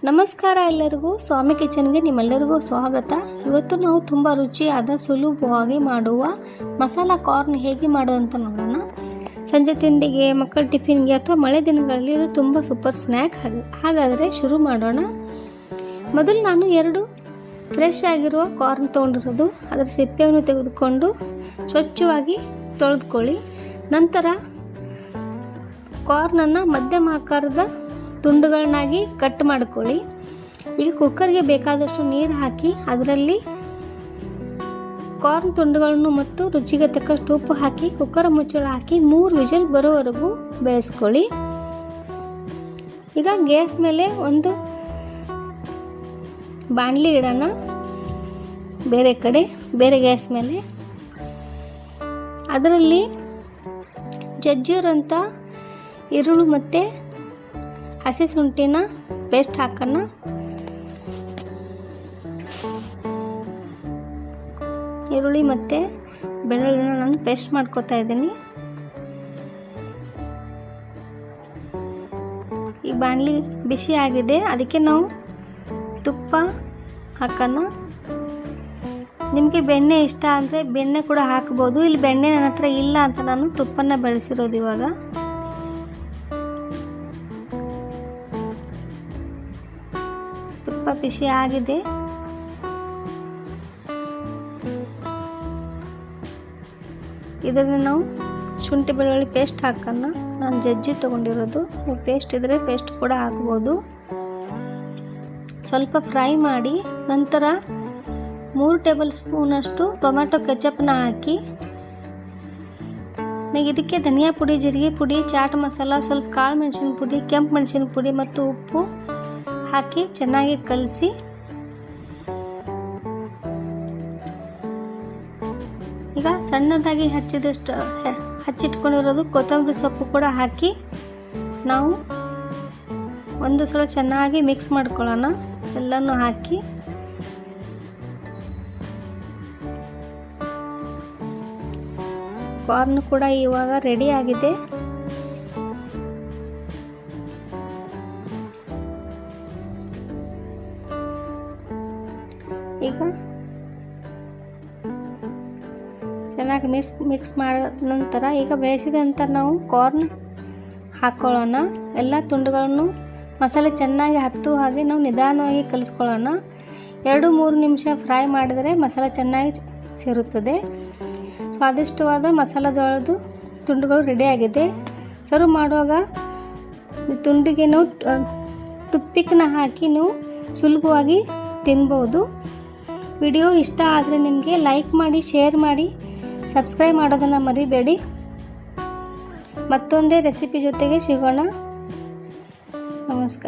ನಮಸ್ಕಾರ ಎಲ್ಲರಿಗೂ, ಸ್ವಾಮಿ ಕಿಚನ್ಗೆ ನಿಮ್ಮೆಲ್ಲರಿಗೂ ಸ್ವಾಗತ. ಇವತ್ತು ನಾವು ತುಂಬ ರುಚಿಯಾದ ಸುಲಭವಾಗಿ ಮಾಡುವ ಮಸಾಲ ಕಾರ್ನ್ ಹೇಗೆ ಮಾಡೋದು ಅಂತ ನೋಡೋಣ. ಸಂಜೆ ತಿಂಡಿಗೆ, ಮಕ್ಕಳ ಟಿಫಿನ್ಗೆ ಅಥವಾ ಮಳೆ ದಿನಗಳಲ್ಲಿ ಇದು ತುಂಬ ಸೂಪರ್ ಸ್ನ್ಯಾಕ್. ಹಾಗಾದರೆ ಶುರು ಮಾಡೋಣ. ಮೊದಲು ನಾನು 2 ಫ್ರೆಶ್ ಆಗಿರುವ ಕಾರ್ನ್ ತೊಗೊಂಡಿರೋದು, ಅದರ ಸಿಪ್ಪೆಯನ್ನು ತೆಗೆದುಕೊಂಡು ಸ್ವಚ್ಛವಾಗಿ ತೊಳೆದುಕೊಳ್ಳಿ. ನಂತರ ಕಾರ್ನನ್ನು ಮಧ್ಯಮ ಆಕಾರದ ತುಂಡುಗಳನ್ನಾಗಿ ಕಟ್ ಮಾಡಿಕೊಳ್ಳಿ. ಈಗ ಕುಕ್ಕರ್ಗೆ ಬೇಕಾದಷ್ಟು ನೀರು ಹಾಕಿ ಅದರಲ್ಲಿ ಕಾರ್ನ್ ತುಂಡುಗಳನ್ನು ಮತ್ತು ರುಚಿಗೆ ತಕ್ಕಷ್ಟು ಉಪ್ಪು ಹಾಕಿ ಕುಕ್ಕರ್ ಮುಚ್ಚಳ ಹಾಕಿ 3 ವಿಷಲ್ ಬರೋವರೆಗೂ ಬೇಯಿಸ್ಕೊಳ್ಳಿ. ಈಗ ಗ್ಯಾಸ್ ಮೇಲೆ ಒಂದು ಬಾಣಲಿ ಇಡೋಣ, ಬೇರೆ ಗ್ಯಾಸ್ ಮೇಲೆ. ಅದರಲ್ಲಿ ಜಜ್ಜಿರೋಂಥ ಈರುಳ್ಳಿ ಮತ್ತು ಹಸಿ ಶುಂಠಿನ ಪೇಸ್ಟ್ ಹಾಕೋಣ. ಈರುಳ್ಳಿ ಮತ್ತು ಬೆಳ್ಳುಳ್ಳಿನ ನಾನು ಪೇಸ್ಟ್ ಮಾಡ್ಕೊತಾ ಇದ್ದೀನಿ. ಈ ಬಾಣಲಿ ಬಿಸಿ ಆಗಿದೆ, ಅದಕ್ಕೆ ನಾವು ತುಪ್ಪ ಹಾಕೋಣ. ನಿಮಗೆ ಬೆಣ್ಣೆ ಇಷ್ಟ ಅಂದರೆ ಬೆಣ್ಣೆ ಕೂಡ ಹಾಕ್ಬೋದು. ಇಲ್ಲಿ ಬೆಣ್ಣೆ ನನ್ನ ಹತ್ರ ಇಲ್ಲ ಅಂತ ನಾನು ತುಪ್ಪನ ಬಳಸಿರೋದು. ಇವಾಗ ತುಪ್ಪ ಬಿಸಿ ಆಗಿದೆ. ಇದನ್ನು ನಾವು ಶುಂಠಿ ಬೆಳ್ಳುಳ್ಳಿ ಪೇಸ್ಟ್ ಹಾಕೋಣ. ನಾನು ಜಜ್ಜಿ ತೊಗೊಂಡಿರೋದು, ನೀವು ಪೇಸ್ಟ್ ಇದ್ದರೆ ಪೇಸ್ಟ್ ಕೂಡ ಹಾಕ್ಬೋದು. ಸ್ವಲ್ಪ ಫ್ರೈ ಮಾಡಿ ನಂತರ 3 ಟೇಬಲ್ ಸ್ಪೂನಷ್ಟು ಟೊಮ್ಯಾಟೊ ಕೆಚಪ್ನ ಹಾಕಿ, ಇದಕ್ಕೆ ಧನಿಯಾ ಪುಡಿ, ಜೀರಿಗೆ ಪುಡಿ, ಚಾಟ್ ಮಸಾಲ, ಸ್ವಲ್ಪ ಕಾಳು ಮೆಣಸಿನ ಪುಡಿ, ಕೆಂಪು ಮೆಣಸಿನ ಪುಡಿ ಮತ್ತು ಉಪ್ಪು ಹಾಕಿ ಚೆನ್ನಾಗಿ ಕಲಸಿ ಈಗ ಸಣ್ಣದಾಗಿ ಹಚ್ಚಿಟ್ಕೊಂಡಿರೋದು ಕೊತ್ತಂಬರಿ ಸೊಪ್ಪು ಕೂಡ ಹಾಕಿ ನಾವು ಒಂದು ಸಲ ಚೆನ್ನಾಗಿ ಮಿಕ್ಸ್ ಮಾಡ್ಕೊಳ್ಳೋಣ. ಎಲ್ಲನೂ ಹಾಕಿ ಕಾರ್ನ್ ಕೂಡ ಇವಾಗ ರೆಡಿ ಆಗಿದೆ. ಈಗ ಚೆನ್ನಾಗಿ ಮಿಕ್ಸ್ ಮಾಡಿದ ನಂತರ ಈಗ ಬೇಯಿಸಿದಂಥ ನಾವು ಕಾರ್ನ್ ಹಾಕ್ಕೊಳ್ಳೋಣ. ಎಲ್ಲ ತುಂಡುಗಳನ್ನು ಮಸಾಲೆ ಚೆನ್ನಾಗಿ ಹತ್ತುವ ಹಾಗೆ ನಾವು ನಿಧಾನವಾಗಿ ಕಲಿಸ್ಕೊಳ್ಳೋಣ. 2-3 ನಿಮಿಷ ಫ್ರೈ ಮಾಡಿದರೆ ಮಸಾಲೆ ಚೆನ್ನಾಗಿ ಸೇರುತ್ತದೆ. ಸ್ವಾದಿಷ್ಟವಾದ ಮಸಾಲ ಜೋಳದ ತುಂಡುಗಳು ರೆಡಿಯಾಗಿದೆ. ಸರ್ವ್ ಮಾಡುವಾಗ ತುಂಡಿಗೆ ನಾವು ಟೂತ್ಪಿಕ್ನ ಹಾಕಿ ನೀವು ಸುಲಭವಾಗಿ ತಿನ್ಬೋದು. ವಿಡಿಯೋ ಇಷ್ಟ ಆದರೆ ನಿಮಗೆ ಲೈಕ್ ಮಾಡಿ, ಶೇರ್ ಮಾಡಿ, ಸಬ್ಸ್ಕ್ರೈಬ್ ಮಾಡೋದನ್ನು ಮರಿಬೇಡಿ. ಮತ್ತೊಂದೇ ರೆಸಿಪಿ ಜೊತೆಗೆ ಸಿಗೋಣ. ನಮಸ್ಕಾರ.